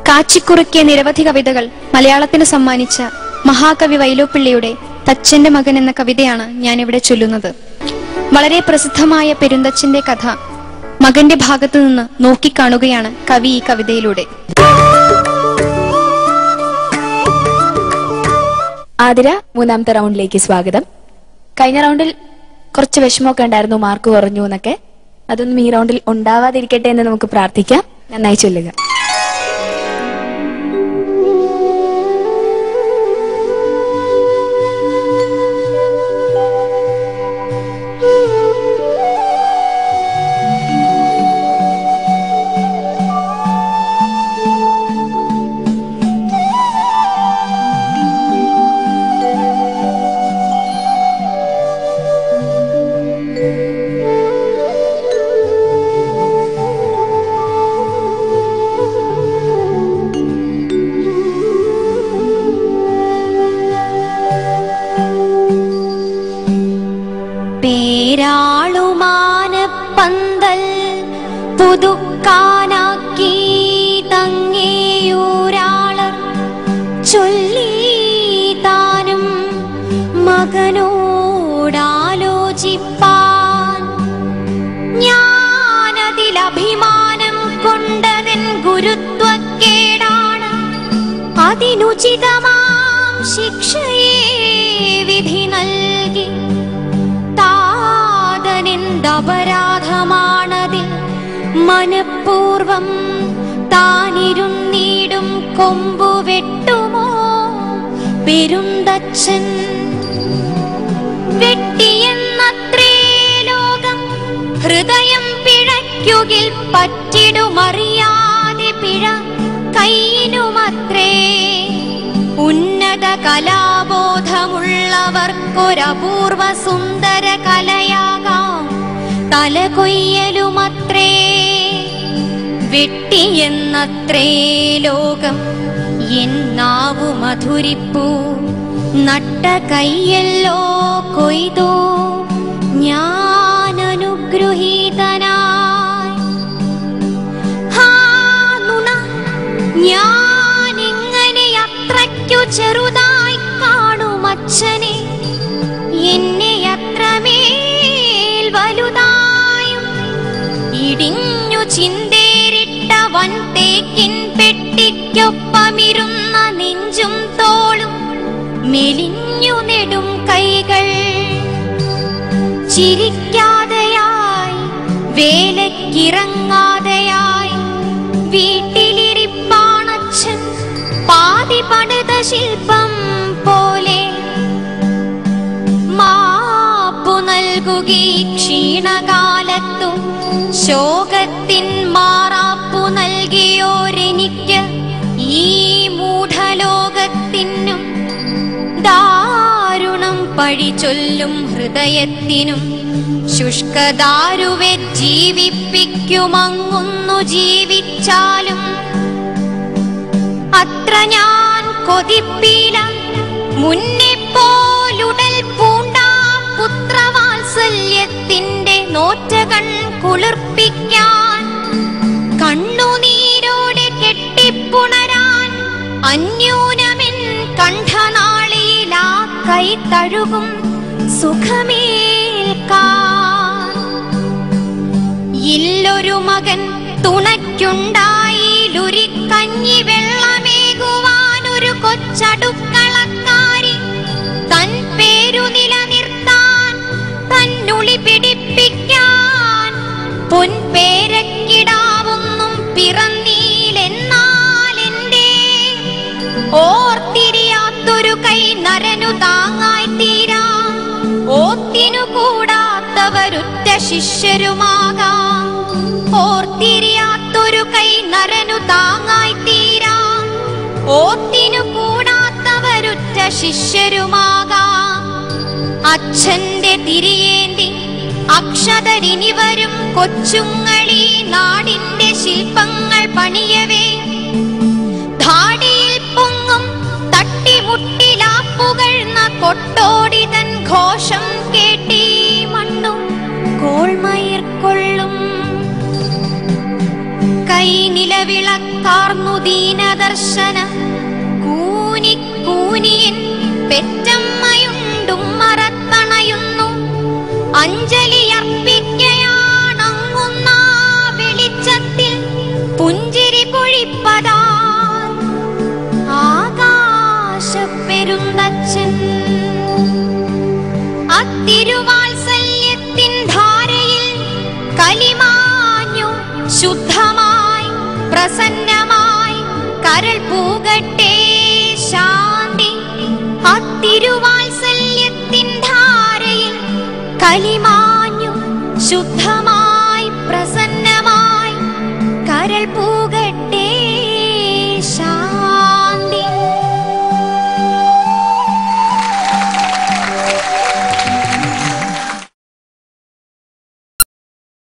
കാച്ചിക്കുറുക്കിയ നിരവധി കവിതകൾ മലയാളത്തിന് സമ്മാനിച്ച മഹാകവി വൈലോപ്പിള്ളിയുടെ തച്ചന്റെ മകൻ എന്ന കവിതയാണ് ഞാനിവിടെ ചൊല്ലുന്നത്. വളരെ പ്രസിദ്ധമായ പെരുന്തച്ചന്റെ കഥ മകന്റെ ഭാഗത്തു നിന്ന് നോക്കിക്കാണുകയാണ് കവി ഈ കവിതയിലൂടെ. ആതിര, മൂന്നാമത്തെ റൗണ്ടിലേക്ക് സ്വാഗതം. കഴിഞ്ഞ റൗണ്ടിൽ കുറച്ച് വിഷമമൊക്കെ ഉണ്ടായിരുന്നു, മാർക്ക് കുറഞ്ഞു എന്നൊക്കെ. അതൊന്നും ഈ റൗണ്ടിൽ ഉണ്ടാവാതിരിക്കട്ടെ എന്ന് നമുക്ക് പ്രാർത്ഥിക്കാം. നന്നായി ചൊല്ലുക. പേരാളുമാനപ്പന്തൽ പുതുക്കാനാക്കി തങ്ങേയൂരാളർ ചൊല്ലി താനും മകനോടാലോചിപ്പാൻ ഞാനതിലഭിമാനം കൊണ്ടതൻ ഗുരുത്വക്കേടാണ്. അതിനുചിതമാം ശിക്ഷയെ വിധി നൽകി അപരാധമാണതിൽ മനഃപൂർവം താനിരുന്നീടും കൊമ്പു വെട്ടുമോ പെരുന്തച്ചൻ? വെട്ടിയെന്നത്രേ ലോകം ഹൃദയം പിഴയ്ക്കുകിൽ പറ്റിടുമറിയാതെ പിഴ കൈയിനുമത്രേ. ഉന്നത കലാബോധമുള്ളവർക്കൊരപൂർവ സുന്ദര കലയാകാം തലകൊയ്യലുമത്രേ. വെട്ടിയെന്നത്രേ ലോകം എന്നാവു മധുരിപ്പൂ നട്ട കയ്യല്ലോ കൊയ്തോ ഞാനനുഗ്രഹീതനായി. ഞാനിങ്ങനെ അത്രയ്ക്കു ചെറുതായി കാണുമച്ഛനെ, എന്നെ അത്രമേൽ വലുതായും ഇടിഞ്ഞു ചിന്തേരിട്ട വൻ തേക്കിൻ പെട്ടിക്കൊപ്പമിരുന്ന നെഞ്ചും തോളും മെലിഞ്ഞു നെടും കൈകൾ ചിരിക്കാതെയായി വേലക്കിറങ്ങാതെയായി വീട്ടിലിരിപ്പാണച്ഛൻ പാതി പണിത ശില്പം പോലെ. മാപ്പു നൽകുകീ ക്ഷീണകാലത്തു ശോകത്തിൻ മാറാപ്പു നൽകിയോരെനിക്ക് ഈ മൂഢലോകത്തിനും ദാരുണം പഴി ചൊല്ലും ഹൃദയത്തിനും ശുഷ്കദാരുവെ ജീവിപ്പിക്കുമങ്ങുന്നു ജീവിച്ചാലും അത്ര ഞാൻ കൊതിപ്പീല. മുന്നേ പോലുടൽ പൂണ്ട പുത്രവാത്സല്യത്തിന്റെ നോറ്റകൺ കുളിർപ്പിക്കാൻ കണ്ണുനീരോടെ കെട്ടിപ്പുണരാൻ അന്യൂനമെൻ കണ്ഠനാളിയിലാ കൈ തഴുകും സുഖമേൽക്കാൻ. ഇല്ലൊരു മകൻ തുണയ്ക്കുണ്ടായിലുരിക്കഞ്ഞി വെള്ളമേകുവാനൊരു കൊച്ചടുക്കളക്കാരി തൻ പേരു നിലനിർത്താൻ തന്നുളി പിടിപ്പിക്കാൻ പൊൻപേരക്കിടാവൊന്നും പിറന്നീലെന്നാലെന്റെ ഓർത്തിരിയാത്തൊരു കൈ നരനു താങ്ങായി തീരാം. ഓത്തിനു കൂടാത്തവരുറ്റ ശിഷ്യരുമാകാം. ഓർത്തിരിയാത്തൊരു കൈ നരനു താങ്ങായി തീരാം. ഓത്തിനു കൂടാത്തവരുറ്റ ശിഷ്യരുമാകാം. അച്ഛന്റെ തിരിയേന്തി അക്ഷതരിനി വരും കൊച്ചുങ്ങളീ നാടിന്റെ ശില്പങ്ങൾ പണിയവേ ധാടിയിൽ പൊങ്ങും തട്ടിമുട്ടിലാപ്പുകഴ്ന്ന കൊട്ടോടിതൻ ഘോഷം കേട്ടീ മണ്ണും കോൾമയിർക്കൊള്ളും. നിലവിളക്കാർന്നു ദീനദർശന കൂനിയൻ പെറ്റമ്മയുണ്ടും മറത്തണയുന്നു അഞ്ജലിയർപ്പിക്കയാണങ്ങുന്ന വെളിച്ചത്തിൽ പുഞ്ചിരി പൊഴിപ്പതാ ആകാശപ്പെരുന്തച്ഛൻ. അത്തിരുവാത്സല്യത്തിൻ ധാരയിൽ കലിമാഞ്ഞു ശുദ്ധമായി പ്രസന്നമായി കരൾ പൂകട്ടെ ശാന്തി. അത്തിരുവാത്സല്യത്തിൻ ധാരയിൽ കലിമാഞ്ഞു ശുദ്ധമായി പ്രസന്നമായി കരൾ പൂക